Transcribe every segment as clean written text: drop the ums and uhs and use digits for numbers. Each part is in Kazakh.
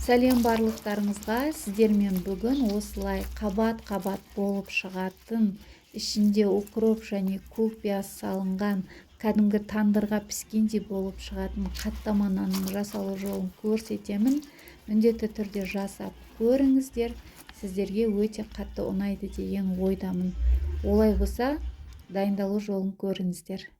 Сәлем барлықтарыңызға. Сіздермен бүгін осылай қабат-қабат болып шығатын, ішінде укроп және көк пияз салынған, кәдімгі тандырға піскендей болып шығатын қаттама нанның жасалу жолын көрсетемін. Міндетті түрде жасап көріңіздер. Сіздерге өте қатты ұнайды деген ойдамын. Олай болса, дайындалу жолын көріңіздер.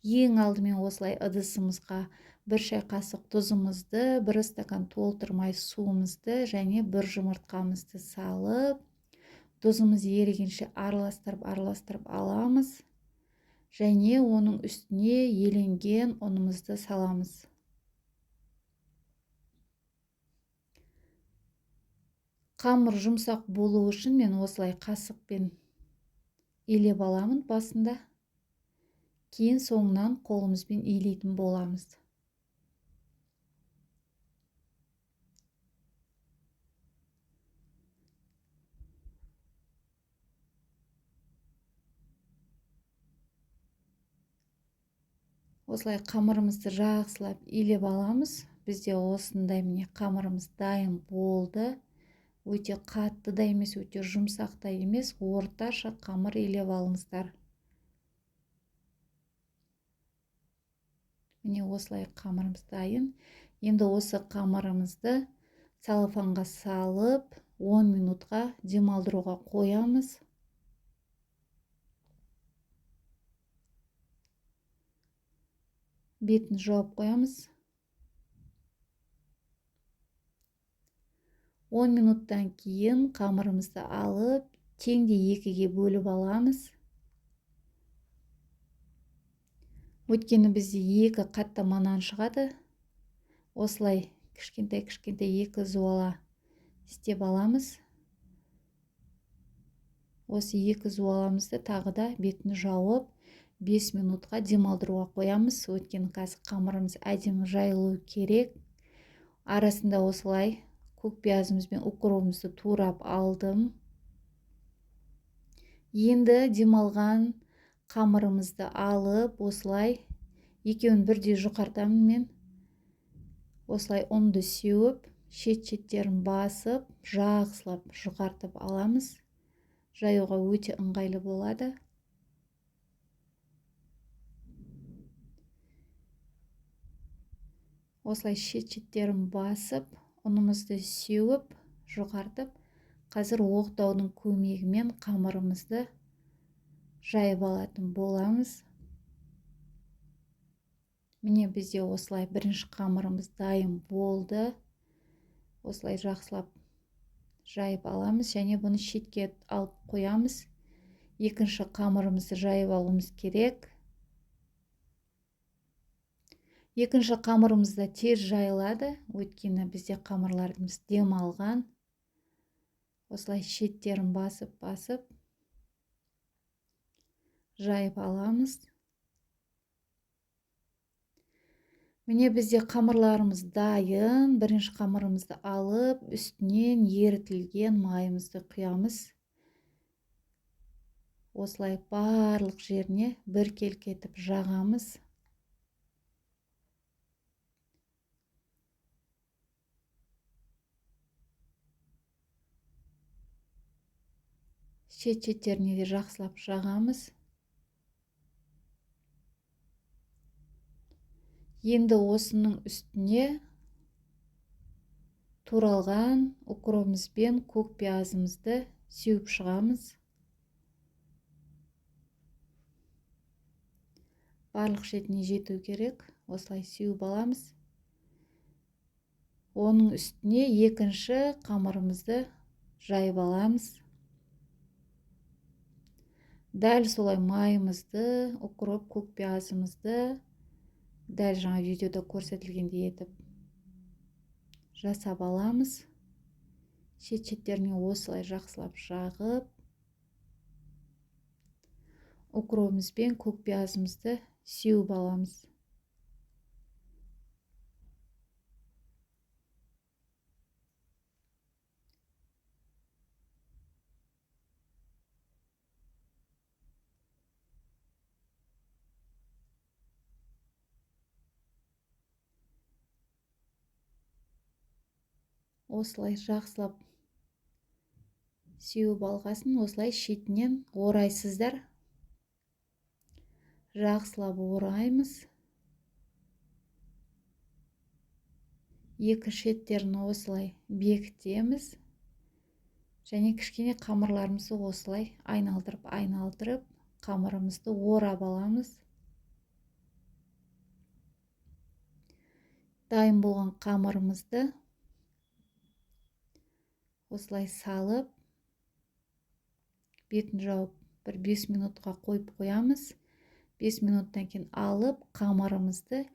Ең алдымен осылай ыдысымызға 1 шай қасық тұзымызды, 1 стакан толтырмай суымызды және 1 жұмыртқамызды салып, тұзымыз ерігенше араластырып аламыз. Және оның үстіне еленген ұнымызды саламыз. Қамыр жұмсақ болу үшін мен осылай қасықпен илеп аламын басында. Кейін соңынан қолымызбен илейтін боламыз. Осылай қамырымызды жақсылап илеп аламыз. Бізде осындай міне қамырымыз дайын болды. Өте қатты да емес, өте жұмсақ та емес, орташа қамыр илеп алыңыздар. Міне осылай қамырымыз дайын. Енді осы қамырымызды целлофанға салып 10 минутқа демалдыруға қоямыз. Бетін жауып қоямыз. 10 минуттан кейін қамырымызды алып, теңде 2-ге бөліп аламыз. Өйткені бізде 2 қаттама нан шығады. Осылай кішкентай 2 зуала істеп аламыз. Осы 2 зуаламызды тағы да бетін жауып 5 минутқа демалдыруға қоямыз. Өйткені қазір қамырымыз әдемі жайылуы керек. Арасында осылай көк пиязымыз бен укропымызды турап алдым. Енді демалған қамырымызды алып, осылай екеуін бірдей жұқартамын мен. Осылай ұнды сеуіп, шет-шеттерін басып, жақсылап жұқартып аламыз. Жаюға өте ыңғайлы болады. Осылай шет-шеттерін басып, ұнымызды сеуіп, жұқартып, қазір оқтаудың көмегімен қамырымызды жайып алатын боламыз. Міне бізде осылай бірінші қамырымыз дайын болды. Осылай жақсылап жайып аламыз және бұны шетке алып қоямыз. Екінші қамырымызды жайып алуымыз керек. Екінші қамырымыз да тез жайылады, өйткені бізде қамырларымыз дем алған. Осылай шеттерін басып жайып аламыз. Міне бізде қамырларымыз дайын. Бірінші қамырымызды алып, үстінен ерітілген майымызды құямыз. Осылай барлық жеріне біркелкетіп жағамыз. Шет-шеттеріне де жақсылап жағамыз. Енді осының үстіне туралған укропымыз бен көк пиязымызды сеуіп шығамыз. Барлық шетіне жету керек. Осылай сеуіп аламыз. Оның үстіне екінші қамырымызды жайып аламыз. Дәл солай майымызды, укроп, көк пиязымызды дәл жаңа видеода көрсетілгендей етіп жасап аламыз. Шет-шеттеріне осылай жақсылап жағып, укропымыз бен көк пиязымызды сеуіп аламыз. осылай жақсылап сеуіп алғасын, осылай шетінен орайсыздар. Жақсылап ораймыз. Екі шеттерін осылай бекітеміз. Және кішкене қамырларымызды осылай айналдырып қамырымызды орап аламыз. Дайын болған қамырымызды осылай салып, бетін жауып бір 5 минутқа қойып қоямыз. 5 минуттан кейін алып, қамырымызды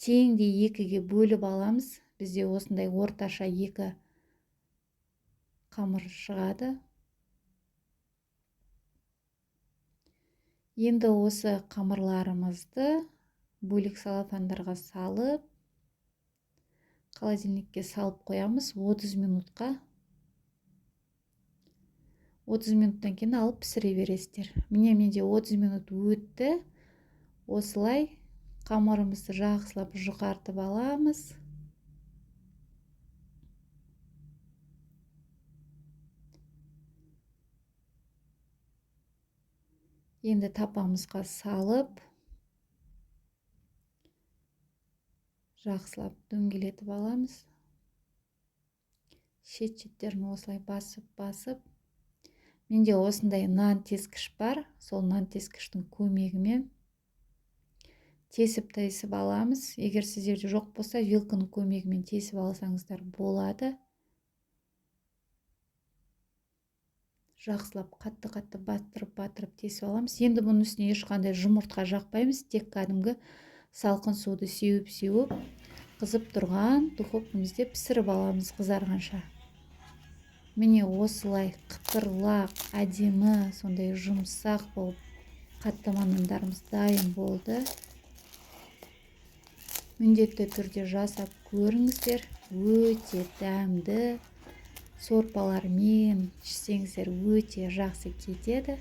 теңдей екіге бөліп аламыз. Бізде осындай орташа екі қамыр шығады. Енді осы қамырларымызды бөлек салафандарға салып, холодильникке салып қоямыз 30 минутқа. 30 минуттан кейін алып пісіре бересіздер. Менде 30 минут өтті. Осылай қамырымызды жақсылап жұқартып аламыз. Енді тапамызға салып, жақсылап дөңгелетіп аламыз. Шет-шеттерін осылай басып. Менде осындай нан тескіш бар. Сол нан тескіштің көмегімен тесіп аламыз. Егер сіздерде жоқ болса, вилканың көмегімен тесіп алсаңыздар болады. Жақсылап қатты батырып тесіп аламыз. Енді бұның үстіне ешқандай жұмыртқа жақпаймыз. Тек кәдімгі салқын суды сеуіп, қызып тұрған духовкамызде пісіріп аламыз қызарғанша. Міне осылай қытырлақ, әдемі, сондай жұмсақ болып қаттаған нандарымыз дайын болды. Міндетті түрде жасап көріңіздер. Өте дәмді. Сорпалармен ішсеңіздер өте жақсы кетеді.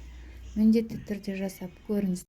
Міндетті түрде жасап көріңіздер.